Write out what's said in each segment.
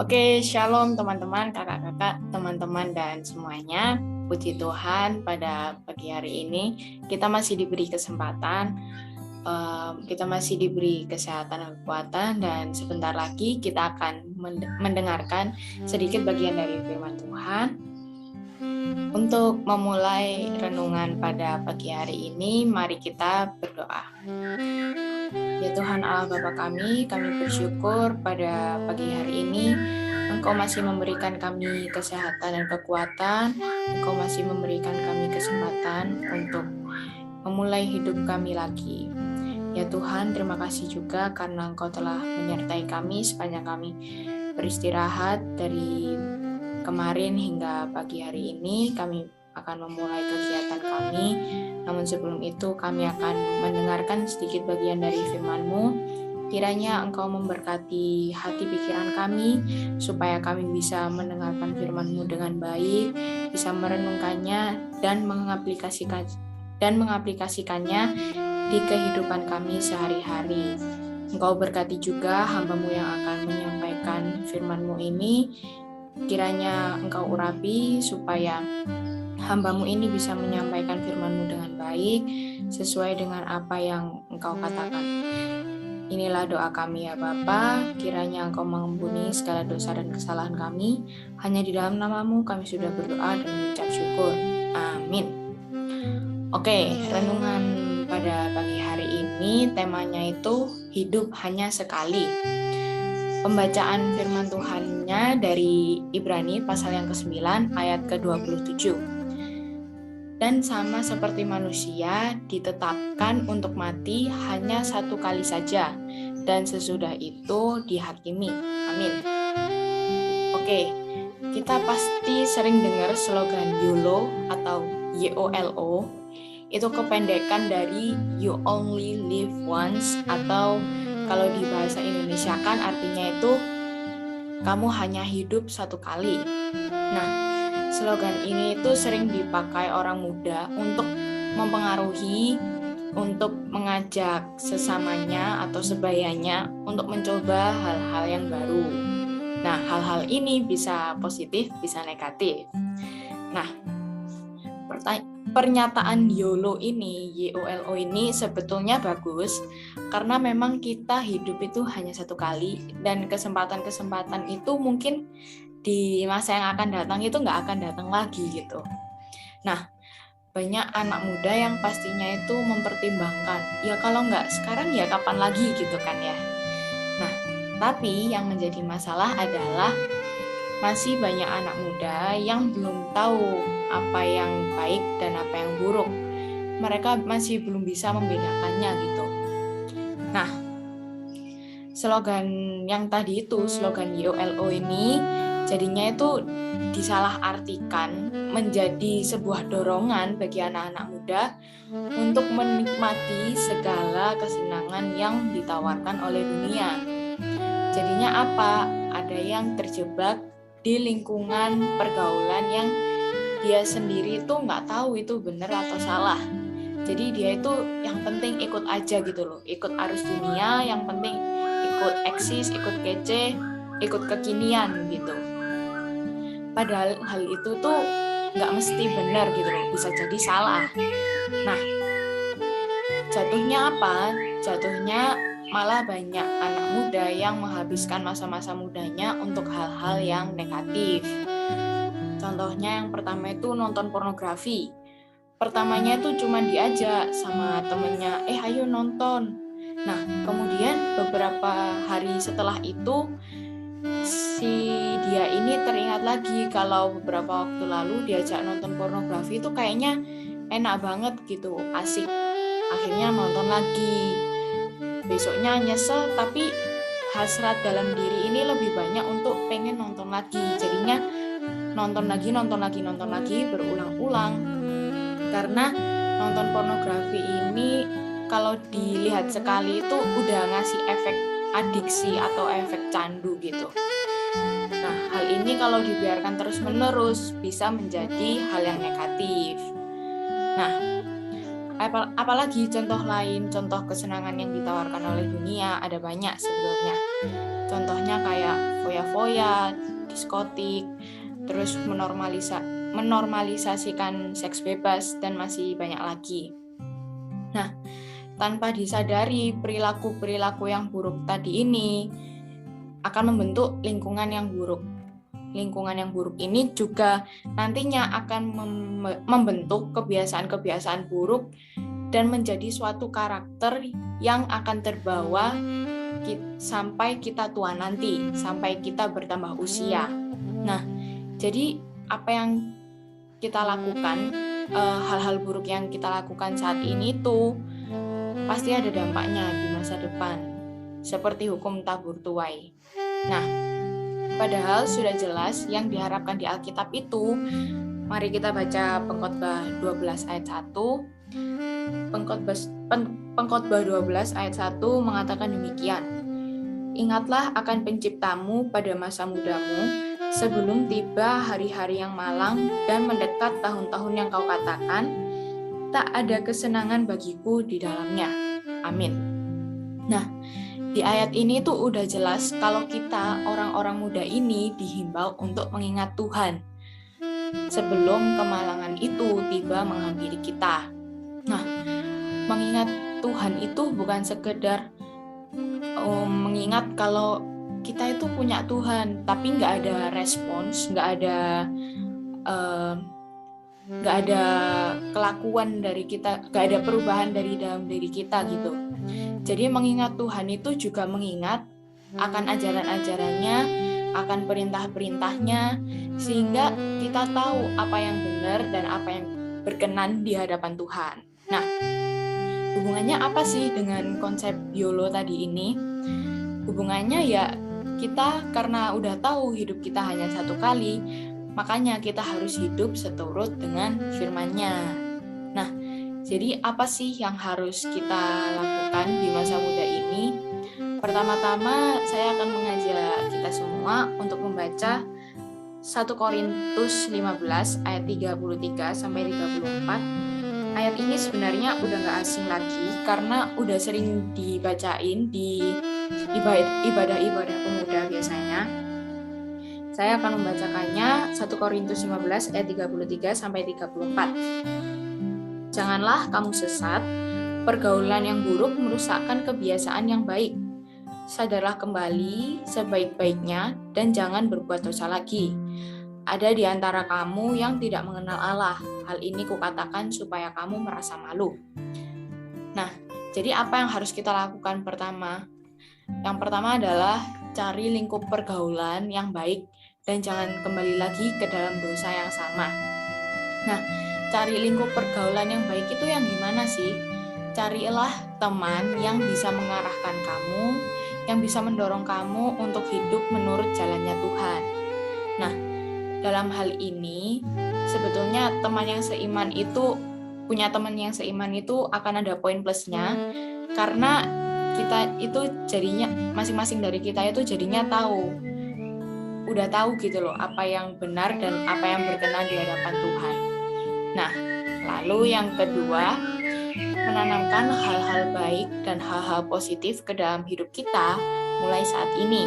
Oke, shalom teman-teman, kakak-kakak, teman-teman, dan semuanya. Puji Tuhan, pada pagi hari ini kita masih diberi kesempatan, kita masih diberi kesehatan dan kekuatan, dan sebentar lagi kita akan mendengarkan sedikit bagian dari firman Tuhan. Untuk memulai renungan pada pagi hari ini, mari kita berdoa. Ya Tuhan Allah Bapa kami bersyukur pada pagi hari ini Engkau masih memberikan kami kesehatan dan kekuatan, Engkau masih memberikan kami kesempatan untuk memulai hidup kami lagi. Ya Tuhan, terima kasih juga karena Engkau telah menyertai kami sepanjang kami beristirahat dari kemarin hingga pagi hari ini. Kami akan memulai kegiatan kami. Namun sebelum itu kami akan mendengarkan sedikit bagian dari firman-Mu. Kiranya Engkau memberkati hati pikiran kami, supaya kami bisa mendengarkan firman-Mu dengan baik, bisa merenungkannya dan mengaplikasikannya di kehidupan kami sehari-hari. Engkau berkati juga hamba-Mu yang akan menyampaikan firman-Mu ini. Kiranya Engkau urapi supaya hamba-Mu ini bisa menyampaikan firman-Mu dengan baik, sesuai dengan apa yang Engkau katakan. Inilah doa kami ya Bapa, kiranya Engkau mengampuni segala dosa dan kesalahan kami. Hanya di dalam nama-Mu kami sudah berdoa dan mengucap syukur. Amin. Oke, renungan pada pagi hari ini temanya itu hidup hanya sekali. Pembacaan firman Tuhannya dari Ibrani pasal yang ke-9 ayat ke-27. Dan sama seperti manusia ditetapkan untuk mati hanya satu kali saja, dan sesudah itu dihakimi. Amin. Oke, kita pasti sering dengar slogan YOLO atau YOLO. Itu kependekan dari You Only Live Once, atau kalau di bahasa Indonesia kan artinya itu kamu hanya hidup satu kali. Nah, slogan ini itu sering dipakai orang muda untuk mempengaruhi, untuk mengajak sesamanya atau sebayanya untuk mencoba hal-hal yang baru. Nah, hal-hal ini bisa positif, bisa negatif. Nah, pernyataan YOLO ini, YOLO ini sebetulnya bagus karena memang kita hidup itu hanya satu kali, dan kesempatan-kesempatan itu mungkin di masa yang akan datang itu nggak akan datang lagi gitu. Nah, banyak anak muda yang pastinya itu mempertimbangkan, ya kalau nggak sekarang ya kapan lagi gitu kan ya. Nah, tapi yang menjadi masalah adalah masih banyak anak muda yang belum tahu apa yang baik dan apa yang buruk. Mereka masih belum bisa membedakannya gitu. Nah, slogan yang tadi itu, slogan YOLO ini, jadinya itu disalahartikan menjadi sebuah dorongan bagi anak-anak muda untuk menikmati segala kesenangan yang ditawarkan oleh dunia. Jadinya apa? Ada yang terjebak di lingkungan pergaulan yang dia sendiri tuh nggak tahu itu benar atau salah. Jadi dia itu yang penting ikut aja gitu loh, ikut arus dunia, yang penting ikut eksis, ikut kece, ikut kekinian gitu. Padahal hal itu tuh nggak mesti benar gitu loh, bisa jadi salah. Nah, jatuhnya apa? Jatuhnya malah banyak anak muda yang menghabiskan masa-masa mudanya untuk hal-hal yang negatif. Contohnya yang pertama itu nonton pornografi. Pertamanya itu cuma diajak sama temennya, ayo nonton. Nah, kemudian beberapa hari setelah itu, si dia ini teringat lagi kalau beberapa waktu lalu diajak nonton pornografi itu kayaknya enak banget gitu, asik. Akhirnya nonton lagi. Besoknya nyesel, tapi hasrat dalam diri ini lebih banyak untuk pengen nonton lagi. Jadinya nonton lagi berulang-ulang. Karena nonton pornografi ini kalau dilihat sekali itu udah ngasih efek adiksi atau efek candu gitu. Nah, hal ini kalau dibiarkan terus-menerus bisa menjadi hal yang negatif. Nah, Apalagi contoh lain, contoh kesenangan yang ditawarkan oleh dunia, ada banyak sebetulnya. Contohnya kayak foya-foya, diskotik, terus menormalisasikan seks bebas, dan masih banyak lagi. Nah, tanpa disadari perilaku-perilaku yang buruk tadi ini akan membentuk lingkungan yang buruk. Lingkungan yang buruk ini juga nantinya akan membentuk kebiasaan-kebiasaan buruk dan menjadi suatu karakter yang akan terbawa sampai kita tua nanti, sampai kita bertambah usia. Nah, jadi apa yang kita lakukan, hal-hal buruk yang kita lakukan saat ini tuh pasti ada dampaknya di masa depan, seperti hukum tabur tuai. Nah, padahal sudah jelas yang diharapkan di Alkitab itu. Mari kita baca Pengkhotbah 12 ayat 1. Pengkhotbah 12 ayat 1 mengatakan demikian. Ingatlah akan penciptamu pada masa mudamu, sebelum tiba hari-hari yang malang dan mendekat tahun-tahun yang kau katakan, tak ada kesenangan bagiku di dalamnya. Amin. Nah, di ayat ini tuh udah jelas kalau kita orang-orang muda ini dihimbau untuk mengingat Tuhan sebelum kemalangan itu tiba menghampiri kita. Nah, mengingat Tuhan itu bukan sekedar mengingat kalau kita itu punya Tuhan, tapi nggak ada respons, nggak ada kelakuan dari kita, nggak ada perubahan dari dalam diri kita gitu. Jadi mengingat Tuhan itu juga mengingat akan ajaran-ajarannya, akan perintah-perintahnya, sehingga kita tahu apa yang benar dan apa yang berkenan di hadapan Tuhan. Nah, hubungannya apa sih dengan konsep YOLO tadi ini? Hubungannya ya kita karena udah tahu hidup kita hanya satu kali, makanya kita harus hidup seturut dengan firman-Nya. Nah, jadi apa sih yang harus kita lakukan di masa muda ini? Pertama-tama saya akan mengajak kita semua untuk membaca 1 Korintus 15 ayat 33 sampai 34. Ayat ini sebenarnya udah gak asing lagi karena udah sering dibacain di ibadah-ibadah pemuda biasanya. Saya akan membacakannya 1 Korintus 15 ayat 33 sampai 34. Janganlah kamu sesat, pergaulan yang buruk merusakkan kebiasaan yang baik. Sadarlah kembali sebaik-baiknya dan jangan berbuat dosa lagi. Ada di antara kamu yang tidak mengenal Allah. Hal ini kukatakan supaya kamu merasa malu. Nah, jadi apa yang harus kita lakukan pertama? Yang pertama adalah cari lingkup pergaulan yang baik dan jangan kembali lagi ke dalam dosa yang sama. Nah, cari lingkup pergaulan yang baik itu yang gimana sih? Carilah teman yang bisa mengarahkan kamu, yang bisa mendorong kamu untuk hidup menurut jalannya Tuhan. Nah, dalam hal ini, sebetulnya teman yang seiman itu, punya teman yang seiman itu akan ada poin plusnya, karena kita itu jadinya, masing-masing dari kita itu jadinya udah tahu gitu loh, apa yang benar dan apa yang berkenan di hadapan Tuhan. Nah, lalu yang kedua, menanamkan hal-hal baik dan hal-hal positif ke dalam hidup kita mulai saat ini.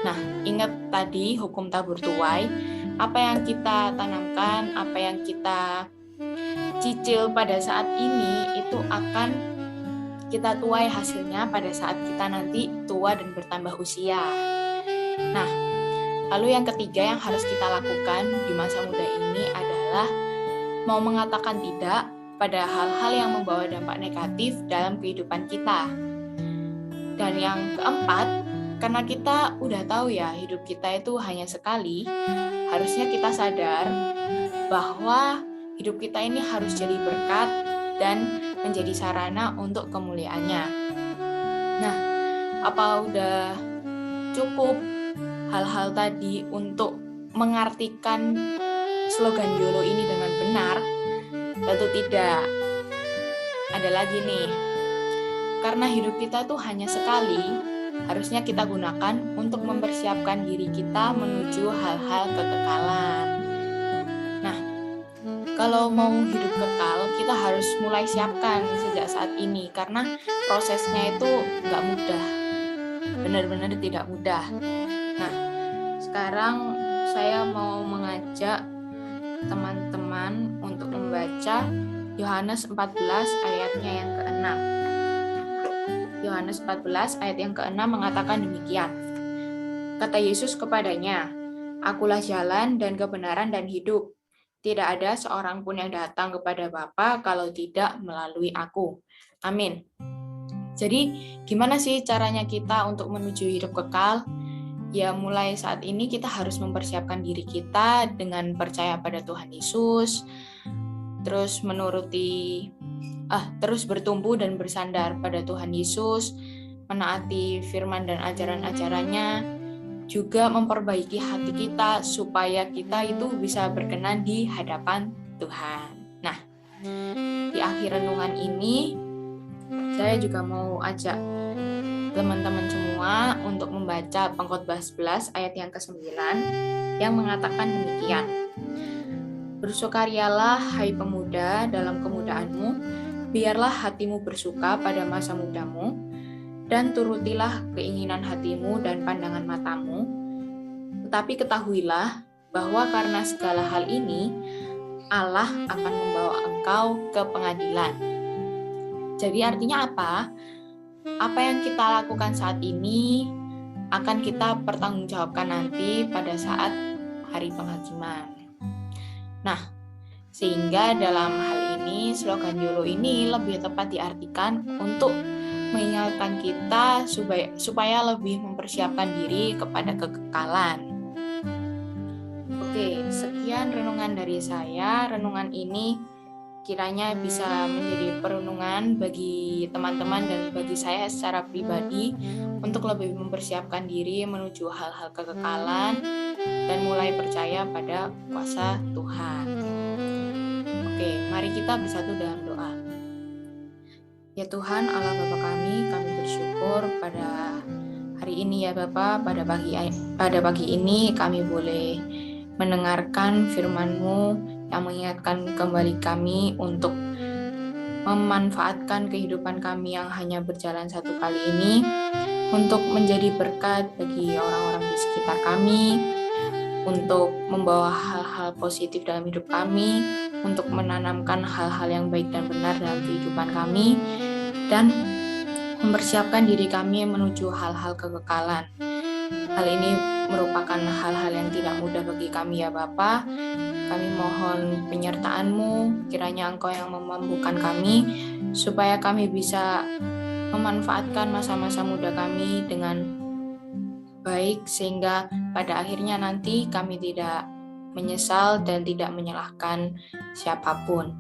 Nah, ingat tadi hukum tabur tuai, apa yang kita tanamkan, apa yang kita cicil pada saat ini itu akan kita tuai hasilnya pada saat kita nanti tua dan bertambah usia. Nah, lalu yang ketiga yang harus kita lakukan di masa muda ini adalah mau mengatakan tidak pada hal-hal yang membawa dampak negatif dalam kehidupan kita. Dan yang keempat, karena kita udah tahu ya hidup kita itu hanya sekali, harusnya kita sadar bahwa hidup kita ini harus jadi berkat dan menjadi sarana untuk kemuliaannya. Nah, apa udah cukup hal-hal tadi untuk mengartikan slogan YOLO ini dengan benar? Tentu tidak. Ada lagi nih, karena hidup kita tuh hanya sekali, harusnya kita gunakan untuk mempersiapkan diri kita menuju hal-hal kekekalan. Nah, Kalau mau hidup kekal, kita harus mulai siapkan sejak saat ini, karena prosesnya itu nggak mudah, benar-benar tidak mudah. Nah, sekarang saya mau mengajak teman-teman untuk membaca Yohanes 14 ayatnya yang ke-6. Yohanes 14 ayat yang ke-6 mengatakan demikian. Kata Yesus kepadanya, "Akulah jalan dan kebenaran dan hidup. Tidak ada seorang pun yang datang kepada Bapa kalau tidak melalui aku." Amin. Jadi, gimana sih caranya kita untuk menuju hidup kekal? Ya, mulai saat ini kita harus mempersiapkan diri kita dengan percaya pada Tuhan Yesus, terus terus bertumbuh dan bersandar pada Tuhan Yesus, menaati firman dan ajaran-ajarannya, juga memperbaiki hati kita supaya kita itu bisa berkenan di hadapan Tuhan. Nah, di akhir renungan ini saya juga mau ajak teman-teman semua untuk membaca Pengkhotbah 11 ayat yang ke-9 yang mengatakan demikian. "Bersukarialah hai pemuda dalam kemudaanmu, biarlah hatimu bersuka pada masa mudamu, dan turutilah keinginan hatimu dan pandangan matamu. Tetapi ketahuilah bahwa karena segala hal ini, Allah akan membawa engkau ke pengadilan." Jadi artinya apa? Apa yang kita lakukan saat ini akan kita pertanggungjawabkan nanti pada saat hari penghakiman. Nah, sehingga dalam hal ini slogan YOLO ini lebih tepat diartikan untuk mengingatkan kita supaya lebih mempersiapkan diri kepada kekekalan. Oke, sekian renungan dari saya. Renungan ini kiranya bisa menjadi perenungan bagi teman-teman dan bagi saya secara pribadi untuk lebih mempersiapkan diri menuju hal-hal kekekalan dan mulai percaya pada kuasa Tuhan. Oke, mari kita bersatu dalam doa. Ya Tuhan, Allah Bapa kami bersyukur pada hari ini ya Bapa, pada pagi ini kami boleh mendengarkan firman-Mu yang mengingatkan kembali kami untuk memanfaatkan kehidupan kami yang hanya berjalan satu kali ini untuk menjadi berkat bagi orang-orang di sekitar kami, untuk membawa hal-hal positif dalam hidup kami, untuk menanamkan hal-hal yang baik dan benar dalam kehidupan kami, dan mempersiapkan diri kami menuju hal-hal kekekalan. Hal ini merupakan hal-hal yang tidak mudah bagi kami ya Bapa. Kami mohon penyertaan-Mu, kiranya Engkau yang memampukan kami, supaya kami bisa memanfaatkan masa-masa muda kami dengan baik, sehingga pada akhirnya nanti kami tidak menyesal dan tidak menyalahkan siapapun.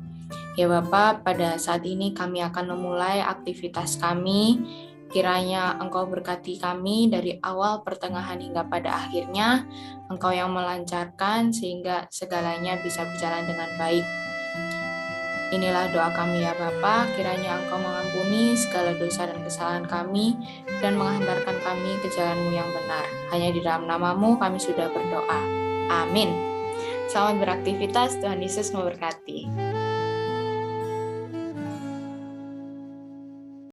Ya Bapa, pada saat ini kami akan memulai aktivitas kami. Kiranya Engkau berkati kami dari awal, pertengahan, hingga pada akhirnya. Engkau yang melancarkan sehingga segalanya bisa berjalan dengan baik. Inilah doa kami ya Bapa, kiranya Engkau mengampuni segala dosa dan kesalahan kami dan menghantarkan kami ke jalan-Mu yang benar. Hanya di dalam nama-Mu kami sudah berdoa. Amin. Selamat beraktivitas, Tuhan Yesus memberkati.